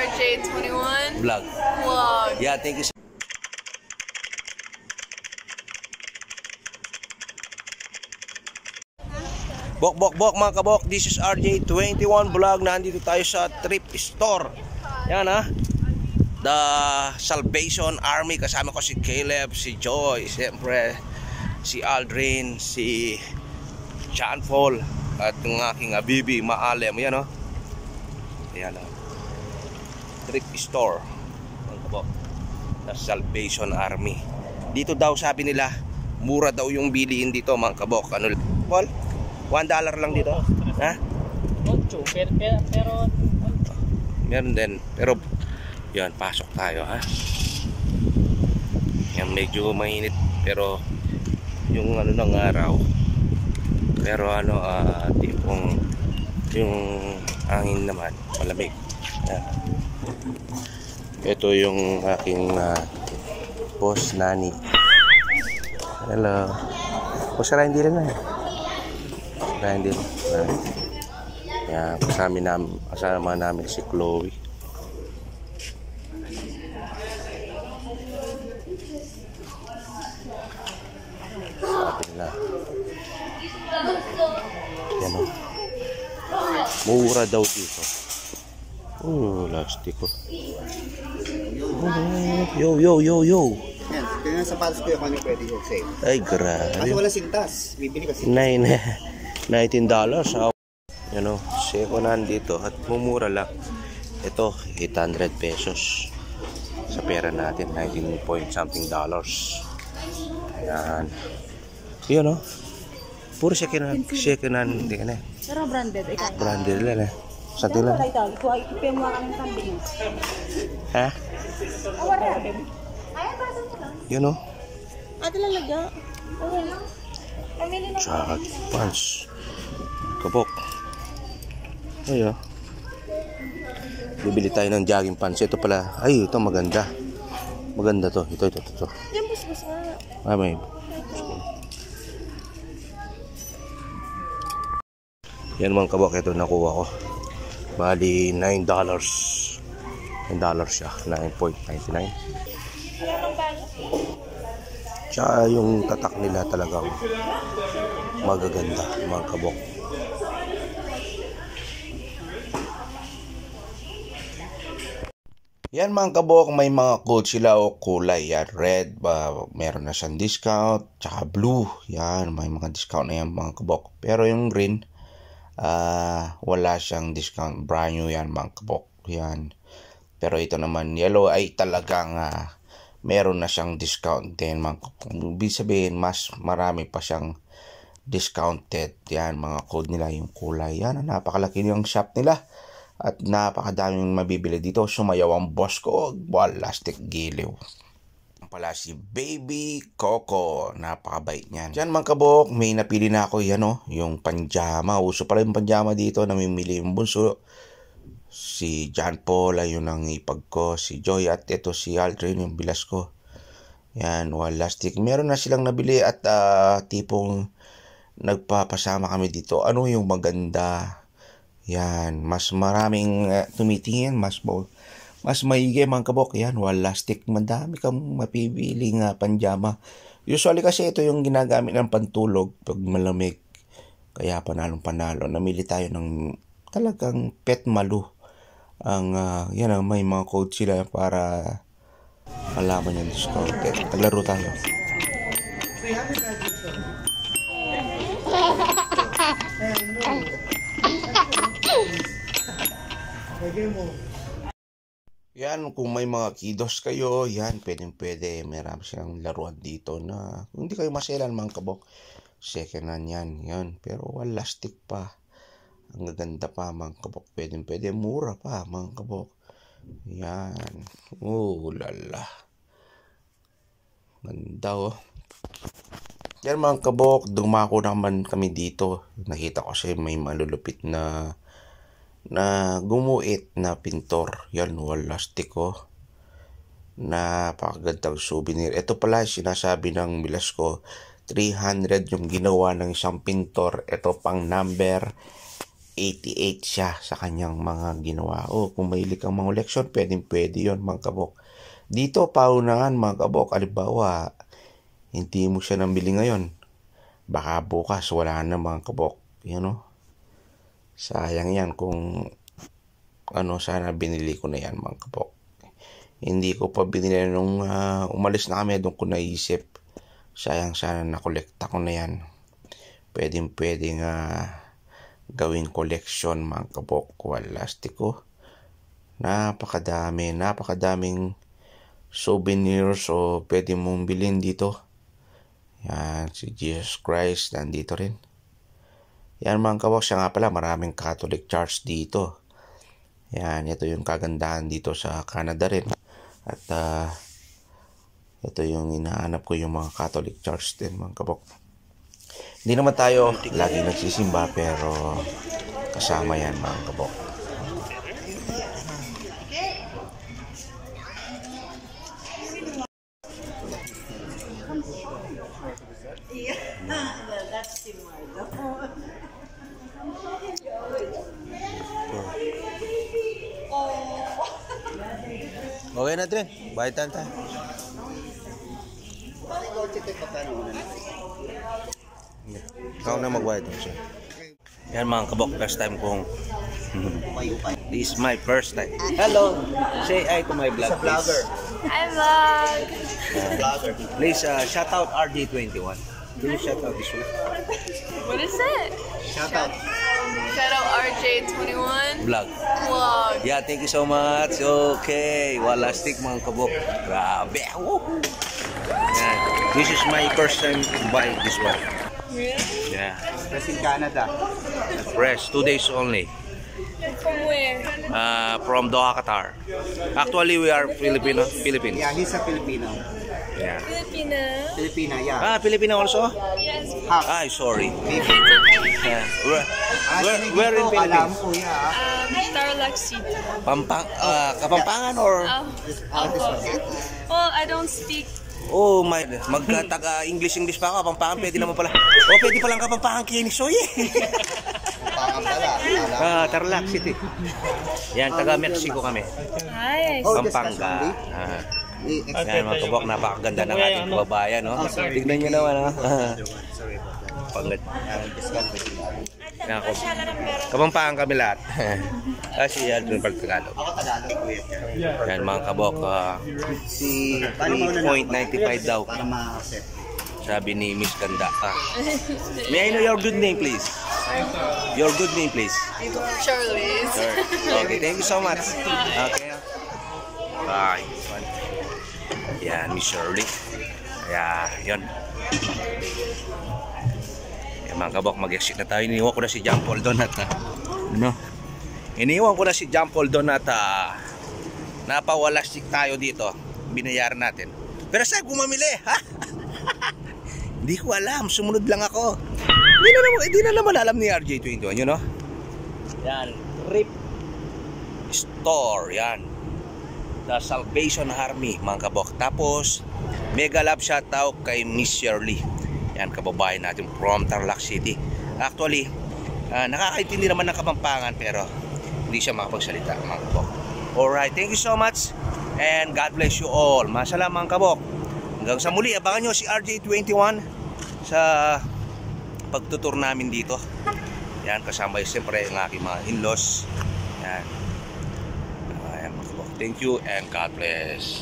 RJ21 Vlog. Yeah, thank you. Bok mga kabok, this is RJ21 Vlog. Nandito tayo sa Thrift Store. Yan ha, The Salvation Army. Kasama ko si Caleb, si Joy, siyempre si Aldrin, si John Paul, at yung aking Bibi Maalem. Yan o, yan o, Thrift Store mga kabok, The Salvation Army. Dito daw sabi nila mura daw yung bilihin dito mga kabok. Ano Paul? $1 lang dito. Ha? 8 pero meron din. Pero yan, pasok tayo ha. Yan, medyo mainit pero yung ano ng araw. Pero ano, tipong yung hangin naman malamig. Ito yung aking boss Nani. Hello. Kusara hindi lang na. Dahil din yan, kasama namin si Chloe. Sabi nila yan o, mura daw dito. Lastik ko. Yo yan, tingnan sa sapatos ko yung kanya pwede yung sale. Ay grabe, kasi wala sintas, bibili kasi $19. Yan o, second hand dito at mumura lang. Ito 800 pesos sa pera natin, 19 point something dollars. Ayan, yun o, puro second hand hindi ka na. Pero branded, branded lang sa tila. Ha? Yun o, jogging pants kabok. Ayo, bibili tayo ng jogging pants. Ito pala, ay ito maganda to. Ito yan, bus nga. May yan mga kabok. Ito nakuha ko, bali $9 siya, 9.99. Tsaka yung tatak nila talagang magaganda mga kabok. Yan mga kabok, may mga code sila o kulay. Yan, red, meron na siyang discount. Tsaka blue, yan, may mga discount na yan mga kabok. Pero yung green, wala siyang discount. Brand new yan mga kabok. Yan. Pero ito naman, yellow ay talagang meron na siyang discount din mga kabok. Ibig sabihin, mas marami pa siyang discounted. Yan, mga code nila, yung kulay. Yan, napakalaki yung shop nila. At napakadaming mabibili dito. Sumayaw ang boss ko. Balastik giliw. Pala si Baby Coco. Napakabait niyan. Diyan mga kabok, may napili na ako. Yan o, yung panjama. Uso pala yung panjama dito. Namimili yung bunso. Si John Paul, ayun ang ipag ko. Si Joy at ito si Aldrin, yung bilas ko. Yan, walastik. Meron na silang nabili at tipong nagpapasama kami dito. Ano yung maganda? Yan, mas maraming tumitingin, mas maigi mga kabok. Yan, walastik. Madami kang mapipiling panjama. Usually kasi ito yung ginagamit ng pantulog pag malamig. Kaya panalo. Namili tayo ng talagang pet malu. Yan, may mga code sila para malaman yung discount. Naglaro tayo. Yan, kung may mga kiddos kayo, yan, pwede. Meron silang laruan dito na kung hindi kayo maselan mga kabok. Second hand yan. Pero walastik pa. Ang gaganda pa mga kabok. Pwede. Mura pa mga kabok. Yan. Lala. Ganda oh. Yan mga kabok. Dumako naman kami dito. Nakita ko siya may malulupit na gumuit na pintor. Yan, walastik oh. Napakagandang souvenir. Ito pala sinasabi ng bilas ko, 300 yung ginawa ng isang pintor. Ito pang number 88 siya sa kanyang mga ginawa. Kung mahilig kang mangoleksyon, pwede yun mga kabok. Dito, paunahan mga kabok. Halimbawa, hindi mo siya nabili ngayon. Baka bukas, wala na mga kabok. Sayang yan kung sana binili ko na yan mga kabok. Hindi ko pa binili nung umalis na kami. Doon ko naisip. Sayang sana nakolekta ko na yan. Pwedeng gawing collection mga kabok. Walastiko. Napakadaming souvenirs pwede mong bilhin dito. Yan, si Jesus Christ nandito rin. Yan mga kabok, siya nga pala, maraming Catholic Church dito. Yan, ito yung kagandahan dito sa Canada rin. At ito yung inaanap ko, yung mga Catholic Church din mga kabok. Hindi naman tayo lagi nagsisimba, pero kasama yan mga kabok. Okay na din, bayitan tayo. Ikaw na magbayad siya. Yan mga kabok, first time kong this is my first time. Hello, say hi to my vlog, please. Hi, vlog! Please shout out RJ21. Can you shout out this one? What is it? Shout out. Shout out RJ21 Vlog. vlog. Yeah, thank you so much. Okay, walastik mga kabok. Grabe. Yan. This is my first time to buy this one. Really? Yeah. Press in Canada. Fresh, 2 days only. From where? From Doha, Qatar. Actually, we are Philippines. Yeah, he's a Filipino. Yeah. Filipina. Filipina, yeah. Filipino also? Yes. Half. Ay, sorry. Maybe. Yeah. Where in Alam Philippines? ko, yeah. Tarlac City. Kapampangan or? This one. Well, I don't speak. Oh, English pa ako. Kapampangan, pwede naman pala. Pwede palang Kapampangan Kinisoy eh. Pangan pala. Tarlac City. Yan, taga Mexico kami. Hi. Pampanga. Yan mga kabok, napakaganda ng ating kababayan, no? Tignan nyo naman, ha? Kapampangan kami lahat. Kasi yan, doon pag Tagalog. Ako Tagalog. Yan mga kabok, 3.95 daw. Para ma-accept. Sabi ni Miss Ganda. May I know your good name, please? Your good name, please. Charlize. Sure. Okay, thank you so much. Okay. Bye. Yan, Miss Shirley. Kaya, yun. Yan mga kabok, mag-exit na tayo. Iniwan ko na si John Paul doon at iniwan ko na si John Paul doon at napawalastik tayo dito. Binayaran natin. Pero saan ko mamili? Ha? Hindi ko alam. Sumunod lang ako. Hindi na naman alam ni RJ21, Yan. Rip Store. Yan. The Salvation Army, mga kabok. Tapos, mega love shoutout kay Miss Shirley. Yan, kababayan natin from Tarlac City. Actually, nakakaintindi naman ng Kapampangan pero hindi siya makapagsalita, mga kabok. Alright, thank you so much and God bless you all. Masalam mga kabok. Hanggang sa muli, abangan nyo si RJ21 sa pagtutur namin dito. Yan, kasama siyempre ang aking mga in-laws. Yan. Thank you and God bless.